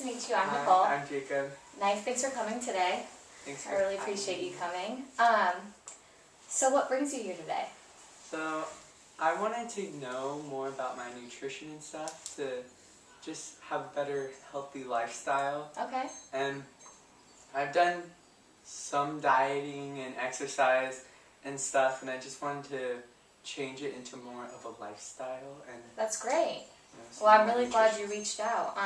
to meet you. I'm Hi, Nicole. I'm Jacob. Nice. Thanks for coming today. Thanks I really appreciate you coming. So what brings you here today? So, I wanted to know more about my nutrition and stuff to just have a better healthy lifestyle. Okay. And I've done some dieting and exercise and stuff, and I just wanted to change it into more of a lifestyle. And that's great. So well, I'm really glad you reached out.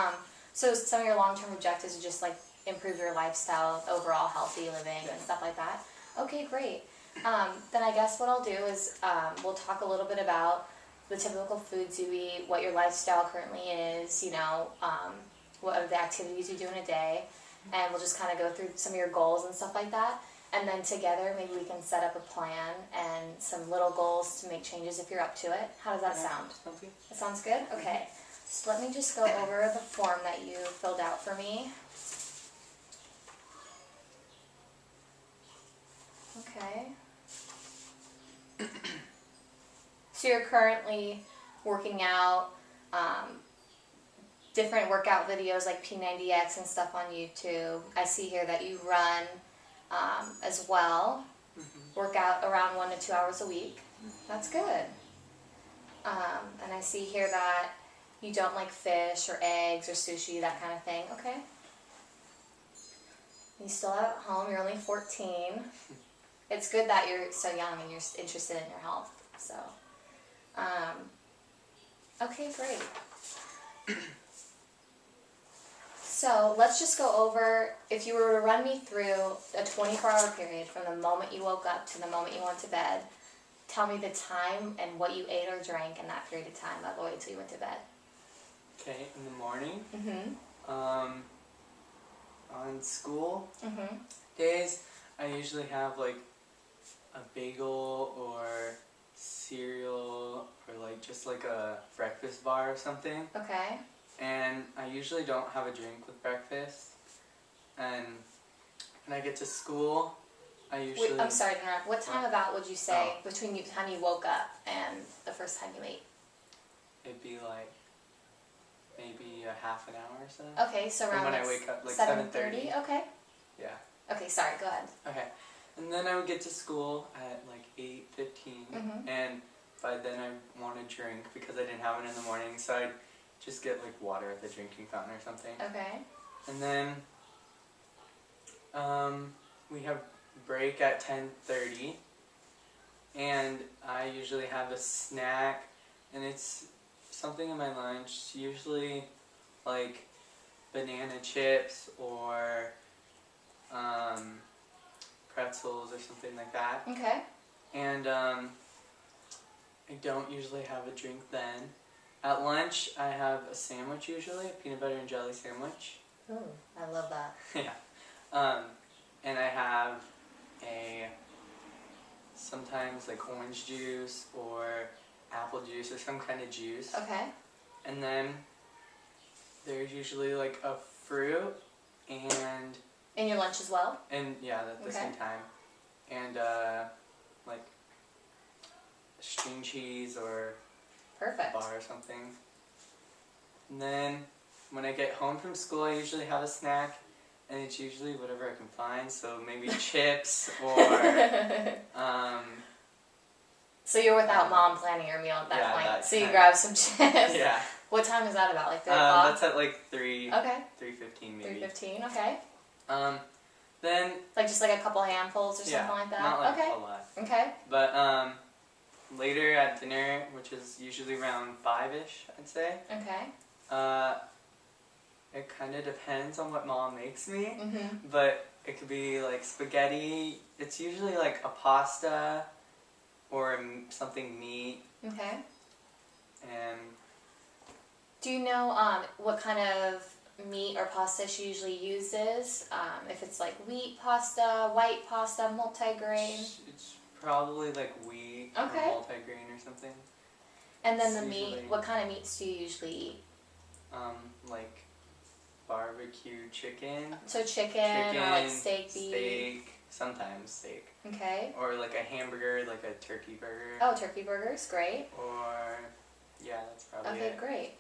So some of your long-term objectives are just like improve your lifestyle, overall healthy living and stuff like that. Okay, great. Then I guess what I'll do is we'll talk a little bit about the typical foods you eat, what your lifestyle currently is, what are the activities you do in a day, and we'll just kind of go through some of your goals and stuff like that. And then together maybe we can set up a plan and some little goals to make changes if you're up to it. How does that sound? Sounds good. That sounds good? Okay. So let me just go over the form that you filled out for me. Okay. So you're currently working out, different workout videos like P90X and stuff on YouTube. I see here that you run as well. Work out around 1 to 2 hours a week. That's good. And I see here that you don't like fish or eggs or sushi, that kind of thing. Okay. You still live at home. You're only 14. It's good that you're so young and you're interested in your health. So, okay, great. So let's just go over, if you were to run me through a 24-hour period from the moment you woke up to the moment you went to bed, tell me the time and what you ate or drank in that period of time, all the way till you went to bed. Okay, in the morning. Mm-hmm. On school days, I usually have like a bagel or cereal or like just like a breakfast bar or something. Okay. And I usually don't have a drink with breakfast. And when I get to school, I usually... Wait, I'm sorry to interrupt. What time about would you say between the time you woke up and the first time you ate? It'd be like maybe a half an hour or so. Okay, so around when like I wake up, like 7:30? Okay. Yeah. Okay, sorry, go ahead. Okay. And then I would get to school at like 8:15, and by then I want a drink because I didn't have it in the morning, so I'd just get like water at the drinking fountain or something. Okay. And then we have break at 10:30, and I usually have a snack, and it's something in my lunch, usually like banana chips or pretzels or something like that. Okay. And I don't usually have a drink then. At lunch, I have a sandwich usually, a peanut butter and jelly sandwich. Ooh, I love that. Yeah. And I have sometimes like orange juice or apple juice or some kind of juice. Okay. And then there's usually like a fruit and... In your lunch as well? And yeah, at the same time. And like string cheese or Perfect. bar or something. And then when I get home from school, I usually have a snack, and it's usually whatever I can find. So maybe chips or So you're without mom planning your meal at that point. That so you grab some chips. Yeah. What time is that about? Like 3 o'clock? That's at like 3. Okay. 3:15 maybe. 3:15. Okay. Then like just like a couple handfuls or something like that. Not like a lot. Okay. But later at dinner, which is usually around 5-ish, I'd say. Okay. It kind of depends on what mom makes me, but it could be like spaghetti. It's usually like a pasta or something meat. Okay. And do you know what kind of meat or pasta she usually uses? If it's like wheat pasta, white pasta, multigrain? It's probably like wheat or multigrain or something. And then the meat, what kind of meats do you usually eat? Like barbecue chicken. So chicken or like steak, beef? Steak, sometimes steak. Okay. Or like a hamburger, like a turkey burger. Oh, turkey burgers, great. Or, yeah, that's probably it. Okay, great.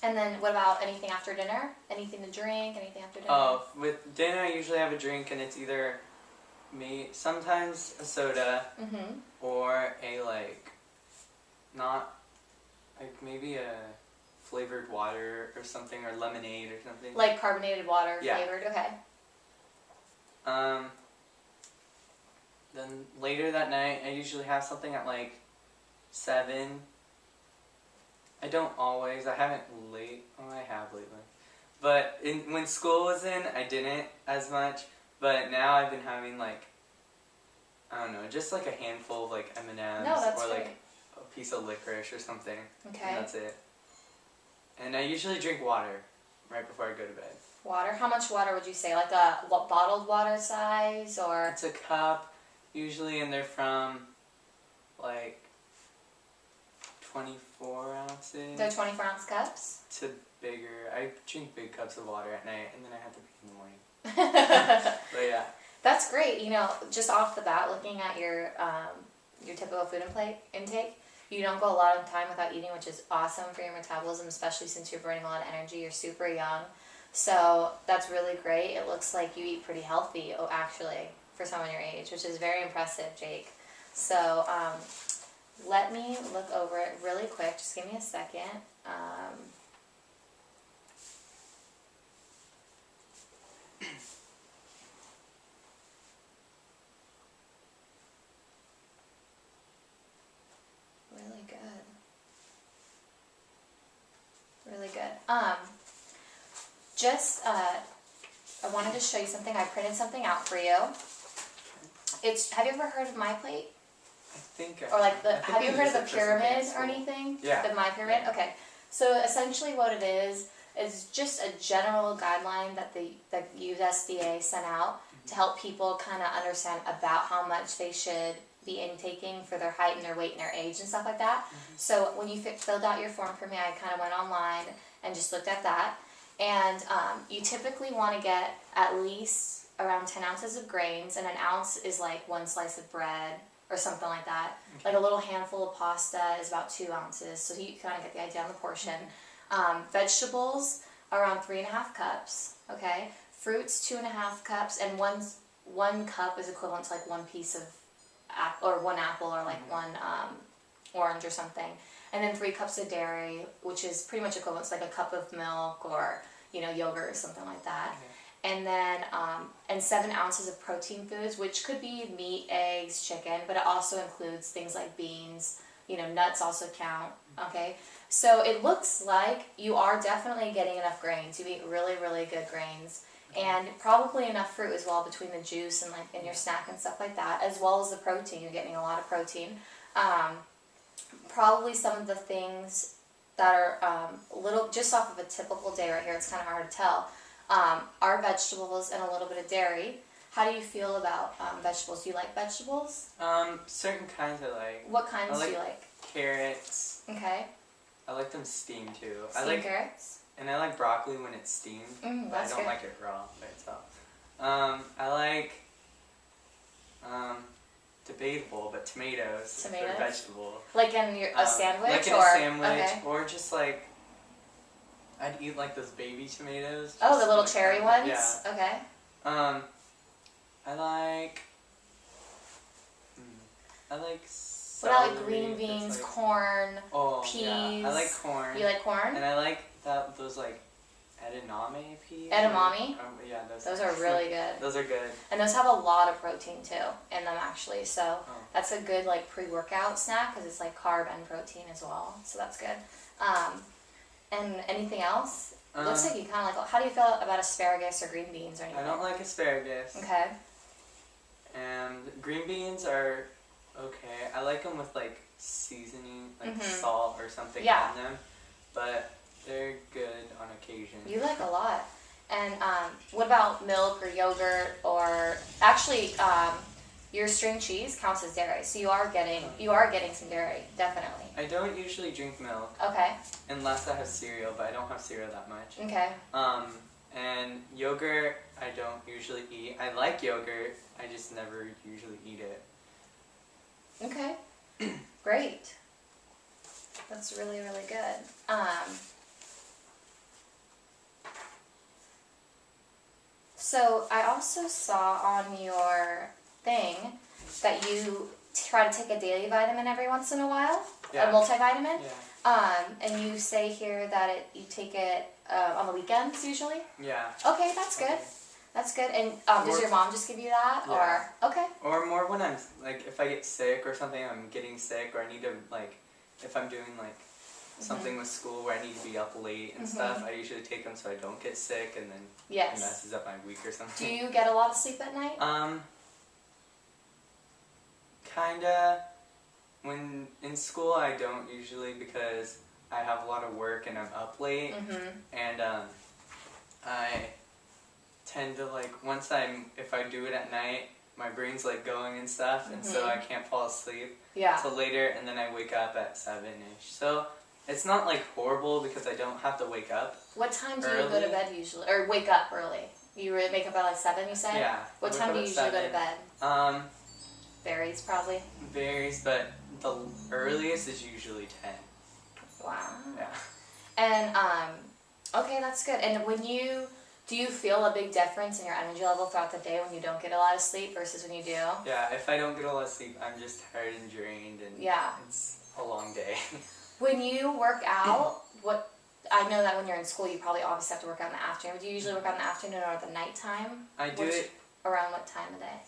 And then what about anything after dinner? Anything to drink? Anything after dinner? Oh, with dinner I usually have a drink, and it's either sometimes a soda or a maybe a flavored water or something, or lemonade or something. Like carbonated water Yeah. flavored, okay. Then later that night I usually have something at 7. I don't always. I haven't I have lately. But when school was in, I didn't as much. But now I've been having I don't know, just a handful of M&Ms No, that's or great. a piece of licorice or something. Okay. And that's it. And I usually drink water right before I go to bed. Water? How much water would you say? Like a bottled water size, or? It's a cup usually, and they're from 24 ounces. They're 24-ounce cups? To bigger. I drink big cups of water at night, and then I have to pee in the morning. But yeah. That's great. You know, just off the bat, looking at your typical food intake, you don't go a lot of time without eating, which is awesome for your metabolism, especially since you're burning a lot of energy. You're super young. So that's really great. It looks like you eat pretty healthy, actually, for someone your age, which is very impressive, Jake. So let me look over it really quick. Just give me a second. Really good. Really good. I wanted to show you something. I printed something out for you. Have you ever heard of My Plate? I think Or have you we heard use of it the for pyramid something at or school. anything? Yeah. The My Pyramid? Yeah. Okay. So essentially what it is just a general guideline that the USDA sent out to help people kind of understand about how much they should be intaking for their height and their weight and their age and stuff like that. So when you filled out your form for me, I kind of went online and just looked at that. And you typically want to get at least around 10 ounces of grains, and an ounce is like 1 slice of bread or something like that. Okay. Like a little handful of pasta is about 2 ounces, so you kind of get the idea on the portion. Vegetables, around 3.5 cups, okay? Fruits, 2.5 cups, and one cup is equivalent to like one piece of one apple or like one orange or something. And then 3 cups of dairy, which is pretty much equivalent to like a cup of milk or yogurt or something like that. Okay. And then and 7 ounces of protein foods, which could be meat, eggs, chicken, but it also includes things like beans. Nuts also count. Okay, so it looks like you are definitely getting enough grains. You eat really, really good grains, and probably enough fruit as well between the juice and in your snack and stuff like that, as well as the protein. You're getting a lot of protein. Probably some of the things that are just off of a typical day right here. It's kind of hard to tell. Are vegetables and a little bit of dairy. How do you feel about vegetables? Do you like vegetables? Certain kinds I like. What kinds do you like? Carrots. Okay. I like them steamed too. Steamed carrots? And I like broccoli when it's steamed. But I That's don't good. like it raw by itself. I like debatable, but tomatoes. Tomatoes? They're vegetable. Like in a sandwich? Like in or? a sandwich, Okay. or just I'd eat those baby tomatoes. Oh, just the little like cherry that. ones? Yeah. Okay. I like What celery. about like green beans, that's corn, peas. peas? Yeah, I like corn. You like corn? And I like those edamame peas. Edamame? Yeah, those. Those are really good. Those are good. And those have a lot of protein too in them actually. So Oh. that's a good pre-workout snack because it's carb and protein as well. So that's good. And anything else? Looks like you kind of like. How do you feel about asparagus or green beans or anything? I don't like asparagus. Okay. And green beans are okay. I like them with seasoning, salt or something Yeah. on them. But they're good on occasion. You like a lot. And what about milk or yogurt or actually your string cheese counts as dairy, so you are getting some dairy, definitely. I don't usually drink milk Okay. unless I have cereal, but I don't have cereal that much. Okay. And yogurt I don't usually eat. I like yogurt, I just never usually eat it. Okay. Great. That's really, really good. So I also saw on your thing that you try to take a daily vitamin every once in a while, Yeah. a multivitamin. Yeah. And you say here that you take it on the weekends usually. Yeah. Okay, that's good. Okay. That's good. And does your mom just give you that, Yeah. or okay? Or more when I'm like, if I get sick or something, I'm getting sick, or I need to like, if I'm doing like something with school where I need to be up late and stuff, I usually take them so I don't get sick, and then it messes up my week or something. Do you get a lot of sleep at night? Kinda. When in school, I don't usually, because I have a lot of work and I'm up late, and I tend to like, if I do it at night, my brain's like going and stuff, and so I can't fall asleep till later, and then I wake up at 7-ish. So it's not like horrible because I don't have to wake up. What time do you go to bed usually, or wake up early? You wake up at like 7, you said? Yeah. What time do you usually go to bed? Varies probably. Varies, but the earliest is usually 10. Wow. Yeah. And okay, that's good. And do you feel a big difference in your energy level throughout the day when you don't get a lot of sleep versus when you do? Yeah, if I don't get a lot of sleep, I'm just tired and drained, and it's a long day. When you work out, I know that when you're in school, you probably obviously have to work out in the afternoon. But do you usually work out in the afternoon or the nighttime? I do it around what time of day?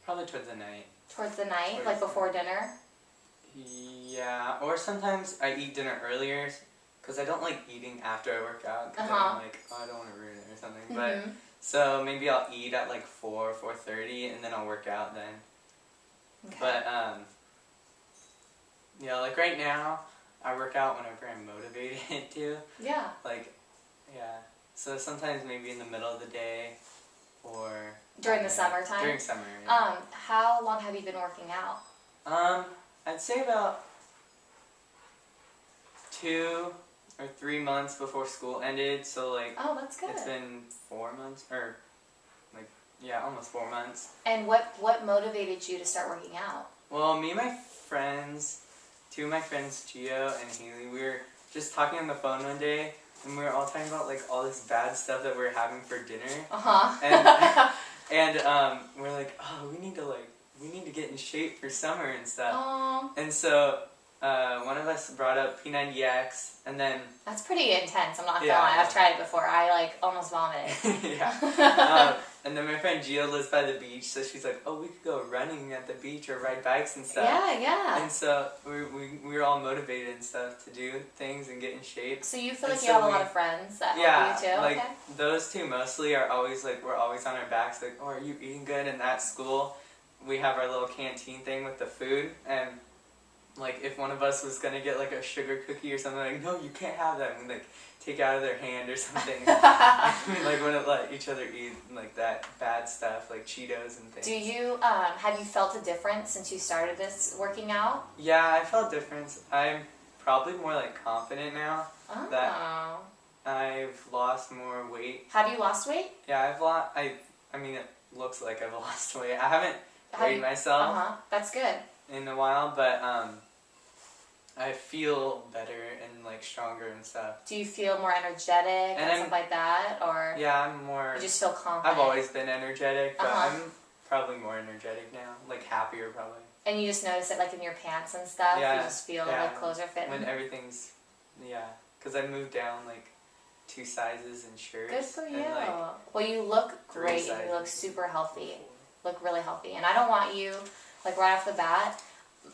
probably towards the night. Towards the night, like before dinner? Yeah, or sometimes I eat dinner earlier, because I don't like eating after I work out, because I'm like, oh, I don't want to ruin it or something. But so maybe I'll eat at like 4:30, and then I'll work out then. Okay. But yeah, like right now, I work out whenever I'm motivated to. Yeah. Like, yeah. So sometimes maybe in the middle of the day, or during the summertime. During summer. Yeah. How long have you been working out? I'd say about 2 or 3 months before school ended. So like. Oh, that's good. It's been 4 months, or like, yeah, almost 4 months. And what motivated you to start working out? Well, me and my friends, 2 of my friends, Gio and Haley, we were just talking on the phone one day, and we were all talking about like all this bad stuff that we were having for dinner. And we're like, oh, we need to get in shape for summer and stuff. Aww. And so one of us brought up P90X, and then that's pretty intense. I'm not gonna lie. I've tried it before. I like almost vomited. Yeah. And then my friend Gio lives by the beach, so she's like, oh, we could go running at the beach or ride bikes and stuff. Yeah, yeah. And so we were all motivated and stuff to do things and get in shape. So you feel like you have a lot of friends that help you too? Like those two mostly are always like, we're always on our backs like, oh, are you eating good? And at school, we have our little canteen thing with the food, and like if one of us was gonna get like a sugar cookie or something, like, no, you can't have that, and we like take out of their hand or something. We like wouldn't let each other eat like that bad stuff like Cheetos and things. Do you have you felt a difference since you started this working out? Yeah, I felt a difference. I'm probably more like confident now that I've lost more weight. Have you lost weight? Yeah, I've lost. I mean, it looks like I've lost weight. I haven't weighed myself. That's good. In a while, but I feel better and like stronger and stuff. Do you feel more energetic and stuff like that, or? Yeah, I'm more. You just feel confident. I've always been energetic, but I'm probably more energetic now, like happier probably. And you just notice it like in your pants and stuff. Yeah, you just feel like clothes are fitting. When everything's, because I moved down like 2 sizes in shirts. Good for you. And, like, well, you look great. And you look super healthy. Look really healthy, and I don't want you. Like right off the bat,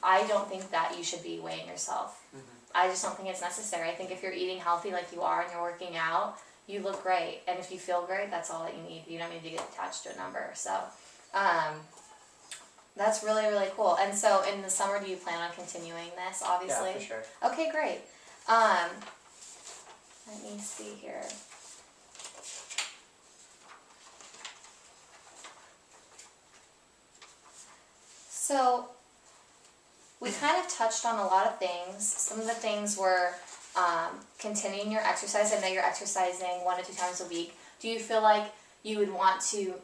I don't think that you should be weighing yourself. I just don't think it's necessary. I think if you're eating healthy like you are and you're working out, you look great. And if you feel great, that's all that you need. You don't need to get attached to a number. So that's really, really cool. And so in the summer, do you plan on continuing this, obviously? Yeah, for sure. Okay, great. Let me see here. So, we kind of touched on a lot of things. Some of the things were continuing your exercise. I know you're exercising 1 to 2 times a week. Do you feel like you would want to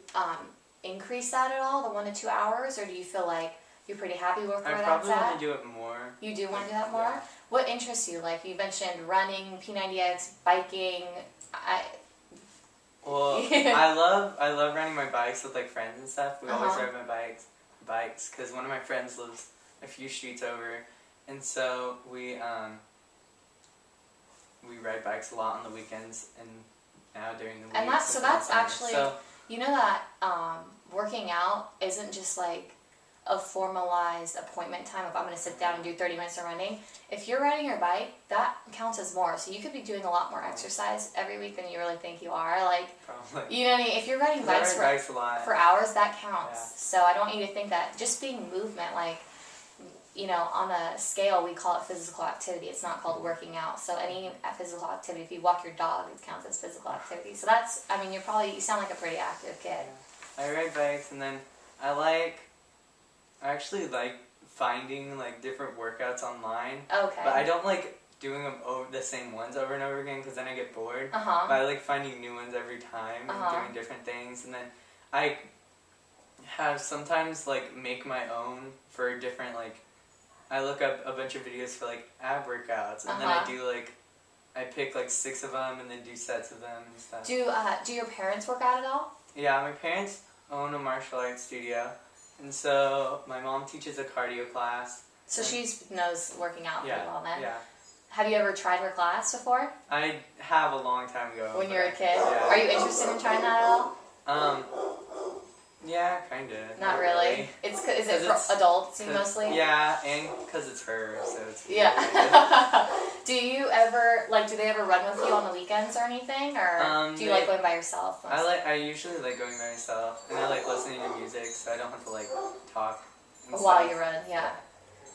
increase that at all, the 1 to 2 hours, or do you feel like you're pretty happy with where that's at? I probably want to do it more. You do want to do that more? Yeah. What interests you? Like you mentioned running, P90X, biking. Well, I love riding my bikes with like friends and stuff. We always ride my bikes because one of my friends lives a few streets over, and so we ride bikes a lot on the weekends and now during the week. And that's actually, you know that working out isn't just like a formalized appointment time. If I'm going to sit down and do 30 minutes of running, if you're riding your bike, that counts as more. So you could be doing a lot more exercise every week than you really think you are. Like, probably. You know what I mean? If you're riding bikes for hours, that counts. Yeah. So I don't want you to think that just being movement, like, you know, on a scale, we call it physical activity. It's not called working out. So any physical activity, if you walk your dog, it counts as physical activity. So that's, I mean, you sound like a pretty active kid. Yeah. I ride bikes, and then I actually like finding like different workouts online. Okay. But I don't like doing them the same ones over and over again because then I get bored. But I like finding new ones every time and doing different things. And then I have sometimes like make my own for different like, I look up a bunch of videos for like ab workouts and then I pick like 6 of them and then do sets of them and stuff. Do your parents work out at all? Yeah, my parents own a martial arts studio. And so my mom teaches a cardio class. So she knows working out pretty well then? Yeah. Have you ever tried her class before? I have a long time ago. When you were a kid? Yeah. Are you interested in trying that at all? Yeah, kind of. Not really? Is it for adults mostly? Yeah, and because it's her, so it's yeah. Do you ever, do they ever run with you on the weekends or anything? Or do you like going by yourself? Mostly? I usually like going by myself, and I like listening to music, so I don't have to talk. While you run, yeah.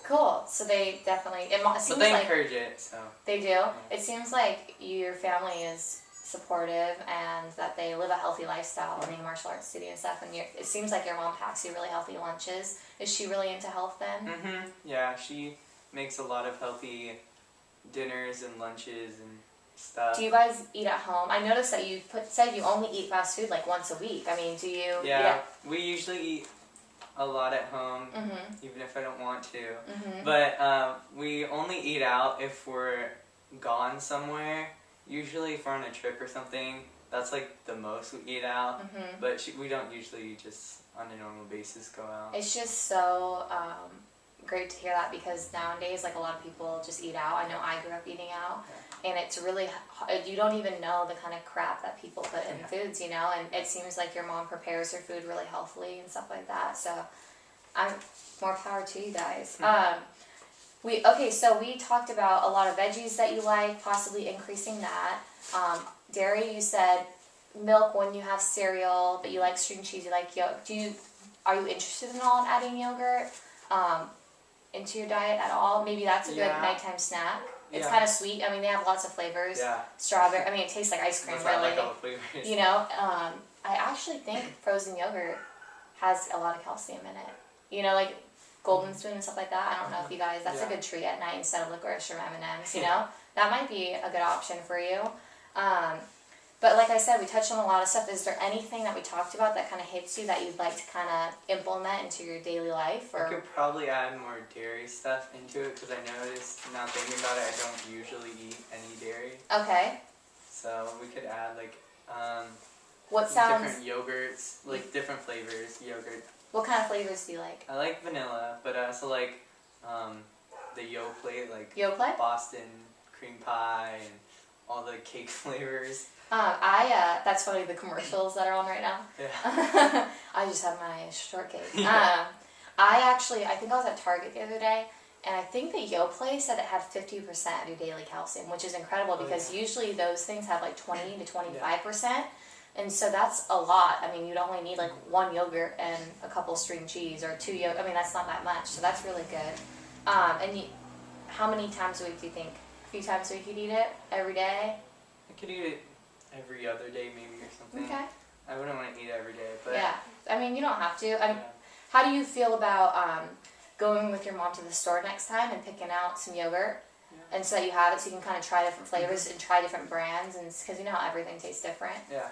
Cool. So they definitely, it seems but they encourage it, so. They do? Yeah. It seems like your family is supportive and that they live a healthy lifestyle in the martial arts studio and stuff, and it seems like your mom packs you really healthy lunches. Is she really into health then? Mm-hmm. Yeah, she makes a lot of healthy dinners and lunches and stuff. Do you guys eat at home? I noticed that you said you only eat fast food once a week. I mean, do you? Yeah, we usually eat a lot at home, even if I don't want to. But we only eat out if we're gone somewhere. Usually if we're on a trip or something, that's the most we eat out. But we don't usually just on a normal basis go out. It's just so great to hear that because nowadays a lot of people just eat out. I know I grew up eating out, and it's really, you don't even know the kind of crap that people put in foods, you know, and it seems like your mom prepares her food really healthily and stuff like that. So more power to you guys. So we talked about a lot of veggies that you like, possibly increasing that. Dairy, you said milk when you have cereal, but you like string cheese, you like yogurt. Are you interested in adding yogurt into your diet at all? Maybe that's a good nighttime snack. It's kind of sweet. I mean, they have lots of flavors. Yeah. Strawberry. I mean, it tastes like ice cream, really. I like all the flavors. You know, I actually think frozen yogurt has a lot of calcium in it. You know, Golden Spoon and stuff like that. I don't know if you guys, that's a good treat at night instead of licorice or M&Ms, you know? That might be a good option for you. But like I said, we touched on a lot of stuff. Is there anything that we talked about that kind of hits you that you'd like to kind of implement into your daily life? Or? I could probably add more dairy stuff into it because I noticed, now thinking about it, I don't usually eat any dairy. Okay. So we could add different yogurts, different flavors, yogurt. What kind of flavors do you like? I like vanilla, but I also like the Yoplait, Yoplait? Boston cream pie and all the cake flavors. That's funny, the commercials that are on right now. Yeah. I just have my shortcake. Yeah. I think I was at Target the other day, and I think the Yoplait said it had 50% of your daily calcium, which is incredible because usually those things have 20 to 25%. And so that's a lot. I mean, you'd only need 1 yogurt and a couple string cheese or 2 yogurt. I mean, that's not that much. So that's really good. And how many times a week do you think? A few times a week you'd eat it? Every day? I could eat it every other day maybe or something. Okay. I wouldn't want to eat it every day. But yeah. I mean, you don't have to. How do you feel about going with your mom to the store next time and picking out some yogurt? Yeah. And so that you have it so you can kind of try different flavors and try different brands, and because you know how everything tastes different. Yeah.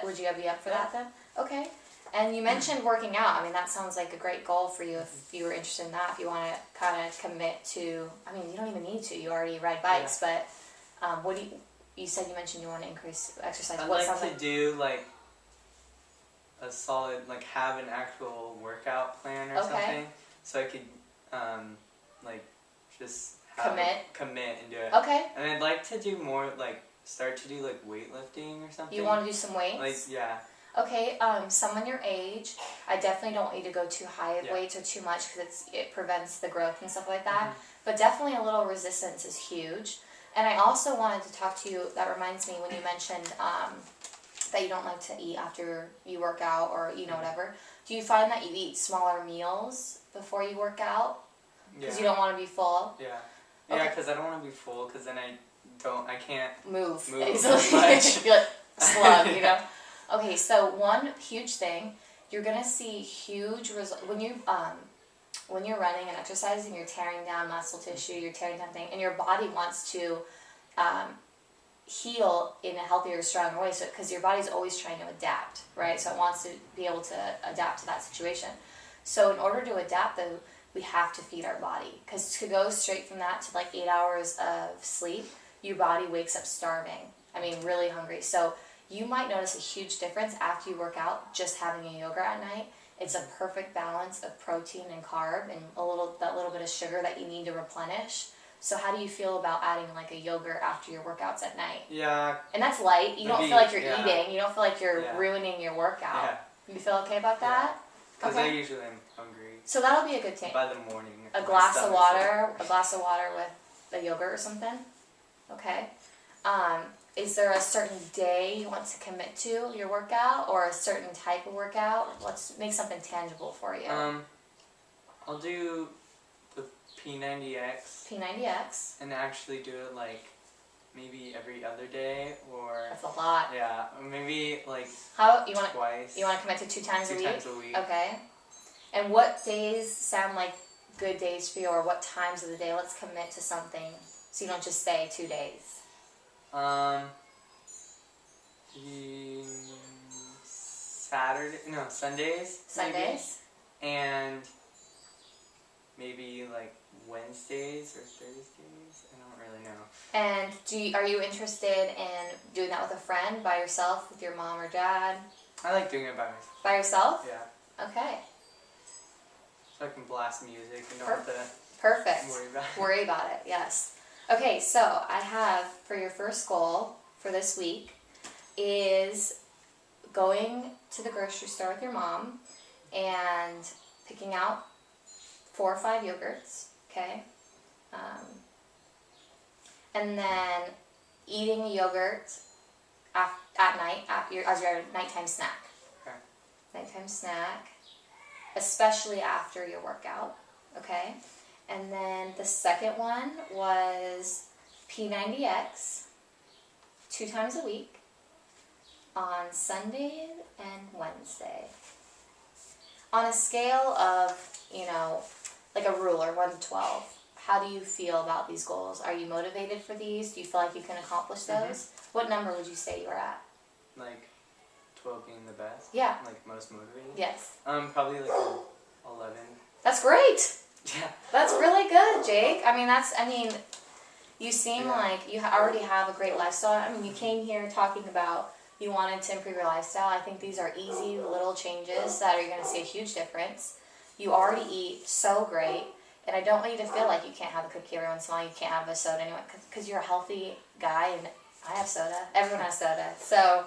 Would you be up for that then? Okay. And you mentioned working out. I mean, that sounds like a great goal for you if you were interested in that. If you want to kind of commit to, I mean, you don't even need to. You already ride bikes, but you said you mentioned you want to increase exercise. I'd What's like something? to do like a solid, like have an actual workout plan or Okay. something, so I could like just commit and do it. Okay. And I'd like to do more, like start to do like weightlifting or something. You want to do some weights? Like, yeah. Okay, someone your age, I definitely don't want you to go too high of Yeah. weights or too much because it prevents the growth and stuff like that. Mhm. But definitely a little resistance is huge. And I also wanted to talk to you, that reminds me, when you mentioned that you don't like to eat after you work out or, whatever. Do you find that you eat smaller meals before you work out? Because you don't want to be full? Yeah. Okay. Yeah, because I don't want to be full, because then I can't move easily. as much. You're like slug, Okay, so one huge thing, you're gonna see huge results when you're running and exercising. You're tearing down muscle tissue, you're tearing down things, and your body wants to heal in a healthier, stronger way. So, because your body's always trying to adapt, right? So it wants to be able to adapt to that situation. So in order to adapt, though, we have to feed our body, because to go straight from that to like 8 hours of sleep, your body wakes up starving. I mean, really hungry. So you might notice a huge difference after you work out just having a yogurt at night. It's a perfect balance of protein and carb and that little bit of sugar that you need to replenish. So how do you feel about adding like a yogurt after your workouts at night? Yeah. And that's light. You don't feel like you're eating. You don't feel like you're ruining your workout. Yeah. You feel okay about that? Because I usually am hungry. So that'll be a good thing. By the morning. A glass of water with a yogurt or something. Okay. Is there a certain day you want to commit to your workout, or a certain type of workout? Let's make something tangible for you. I'll do the P90X. P90X. And actually do it like maybe every other day, or that's a lot. Yeah, or maybe like twice. You want to commit to 2 times a week? 2 times a week. Okay. And what days sound like good days for you, or what times of the day? Let's commit to something, so you don't just say 2 days. Sundays. Sundays? Maybe. And maybe like Wednesdays or Thursdays. I don't really know. And are you interested in doing that with a friend, by yourself, with your mom or dad? I like doing it by myself. By yourself? Yeah. Okay. So I can blast music and don't have to Perfect. worry about it, yes. Okay, so I have, for your first goal for this week, is going to the grocery store with your mom and picking out 4 or 5 yogurts, okay? And then eating a yogurt at night as your nighttime snack. Okay. Nighttime snack, especially after your workout, okay? And then the second one was P90X 2 times a week on Sunday and Wednesday. On a scale of, like a ruler, 1 to 12, how do you feel about these goals? Are you motivated for these? Do you feel like you can accomplish those? Mm-hmm. What number would you say you were at? Like 12 being the best? Yeah. Like most motivated? Yes. Probably like 11. That's great! Yeah. That's really good, Jake. You seem like you already have a great lifestyle. You came here talking about you wanted to improve your lifestyle. I think these are easy little changes that are going to see a huge difference. You already eat so great, and I don't want you to feel like you can't have a cookie every once in a while, you can't have a soda anyway, because you're a healthy guy, and I have soda. Everyone has soda. So,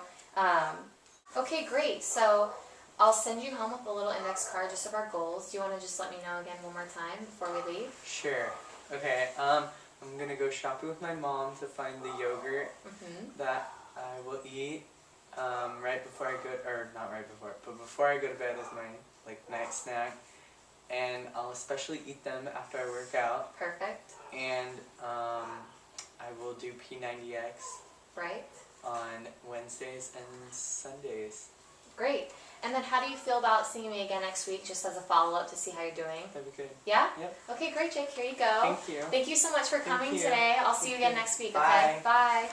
okay, great. So, I'll send you home with a little index card just of our goals. Do you want to just let me know again one more time before we leave? Sure. Okay, I'm going to go shopping with my mom to find the yogurt that I will eat right before I go, or not right before, but before I go to bed as my night snack. And I'll especially eat them after I work out. Perfect. And I will do P90X. Right. On Wednesdays and Sundays. Great. And then how do you feel about seeing me again next week, just as a follow-up to see how you're doing? That'd be good. Yeah? Yep. Okay, great, Jake. Here you go. Thank you. Thank you so much for coming today. I'll see you again next week, Bye. okay? Bye.